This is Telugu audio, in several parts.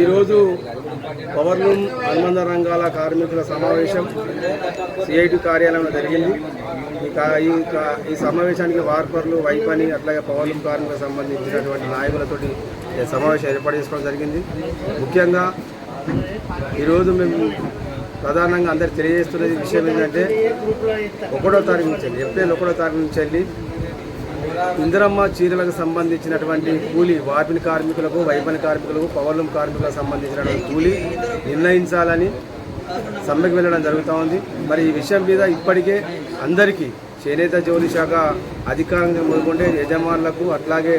ఈరోజు పవర్లూమ్ అనుబంధ రంగాల కార్మికుల సమావేశం సిఐటి కార్యాలయంలో జరిగింది. ఈ సమావేశానికి వార్పర్లు, వైపని, అట్లాగే పవర్లూమ్ కార్మికులకు సంబంధించినటువంటి నాయకులతోటి సమావేశం ఏర్పాటు చేసుకోవడం జరిగింది. ముఖ్యంగా ఈరోజు మేము ప్రధానంగా అందరు తెలియజేస్తున్నది విషయం ఏంటంటే 1వ తారీఖు నుంచి ఏప్రిల్ 1వ తారీఖు నుంచి వెళ్ళి ఇందిరమ్మ చీరలకు సంబంధించినటువంటి కూలీ వార్పిని కార్మికులకు, వైపని కార్మికులకు, పవర్లూమ్ కార్మికులకు సంబంధించినటువంటి కూలీ నిర్ణయించాలని సమ్మెకు వెళ్ళడం జరుగుతూ ఉంది. మరి ఈ విషయం మీద ఇప్పటికే అందరికీ చేనేత జౌళి శాఖ అధికారులను మొదలుకుంటే యజమానులకు, అట్లాగే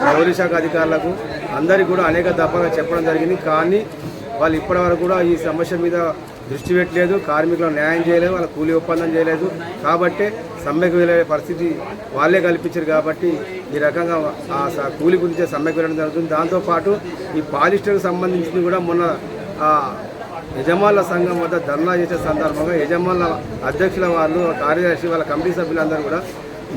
జౌళి శాఖ అధికారులకు అందరికీ కూడా అనేక దఫాలుగా చెప్పడం జరిగింది. కానీ వాళ్ళు ఇప్పటి వరకు కూడా ఈ సమస్య మీద దృష్టి పెట్టలేదు, కార్మికులకు న్యాయం చేయలేదు, వాళ్ళ కూలీ ఒప్పందం చేయలేదు. కాబట్టే సమ్మెకు వెళ్ళే పరిస్థితి వాళ్ళే కల్పించారు. కాబట్టి ఈ రకంగా ఆ కూలీ గురించే సమ్మెకు వెళ్ళడం జరుగుతుంది. దాంతోపాటు ఈ పాలిస్టర్కి సంబంధించింది కూడా మొన్న యజమానుల సంఘం వద్ద ధర్నా చేసే సందర్భంగా యజమానుల అధ్యక్షుల వాళ్ళు, కార్యదర్శి, వాళ్ళ కమిటీ సభ్యులందరూ కూడా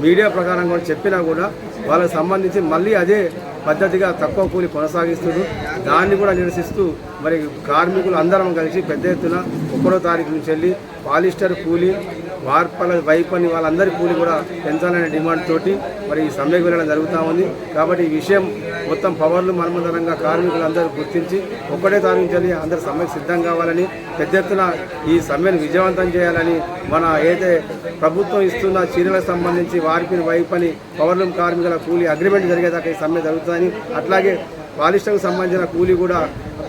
మీడియా ప్రకారం కూడా చెప్పినా కూడా వాళ్ళకి సంబంధించి మళ్ళీ అదే పద్ధతిగా తక్కువ కూలి కొనసాగిస్తున్నారు. దాన్ని కూడా నిరసిస్తూ మరి కార్మికులు అందరం కలిసి పెద్ద ఎత్తున 1వ తారీఖు నుంచి వెళ్ళి పాలిస్టర్ కూలీ, వార్పల, వైపని వాళ్ళందరి కూలీ కూడా పెంచాలనే డిమాండ్ తోటి మరి ఈ సమ్మెకు వెళ్ళడం జరుగుతూ ఉంది. కాబట్టి ఈ విషయం మొత్తం పవర్లూమ్ అనుబంధ రంగ కార్మికులందరూ గుర్తించి 1వ తారీఖు నుంచి వెళ్ళి అందరూ సమ్మెకు సిద్ధం కావాలని, పెద్ద ఎత్తున ఈ సమ్మెను విజయవంతం చేయాలని, మన ఏదైతే ప్రభుత్వం ఇస్తున్న చీరలకు సంబంధించి వార్పిని, వైపని, పవర్లూమ్ కార్మికుల కూలీ అగ్రిమెంట్ జరిగేదాకా ఈ సమ్మె జరుగుతుందని, అట్లాగే పాలిస్టర్కు సంబంధించిన కూలీ కూడా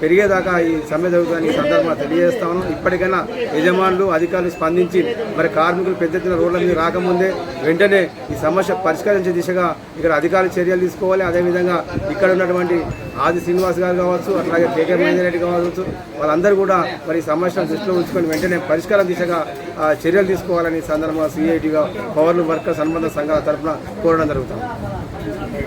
పెరిగేదాకా ఈ సమ్మె జరుగుతుందని ఈ సందర్భంగా తెలియజేస్తాను. ఇప్పటికైనా యజమానులు, అధికారులు స్పందించి మరి కార్మికులు పెద్ద ఎత్తున రోడ్ల మీద రాకముందే వెంటనే ఈ సమస్య పరిష్కరించే దిశగా ఇక్కడ అధికారులు చర్యలు తీసుకోవాలి. అదేవిధంగా ఇక్కడ ఉన్నటువంటి ఆది శ్రీనివాస్ గారు కావచ్చు, అట్లాగే కేకే మహేందర్ రెడ్డి కావచ్చు, వాళ్ళందరూ కూడా మరి సమస్యను దృష్టిలో ఉంచుకొని వెంటనే పరిష్కారం దిశగా చర్యలు తీసుకోవాలని సందర్భంగా సిఐటిగా పవర్లూమ్ వర్కర్స్ అనుబంధ సంఘాల తరఫున కోరడం జరుగుతుంది.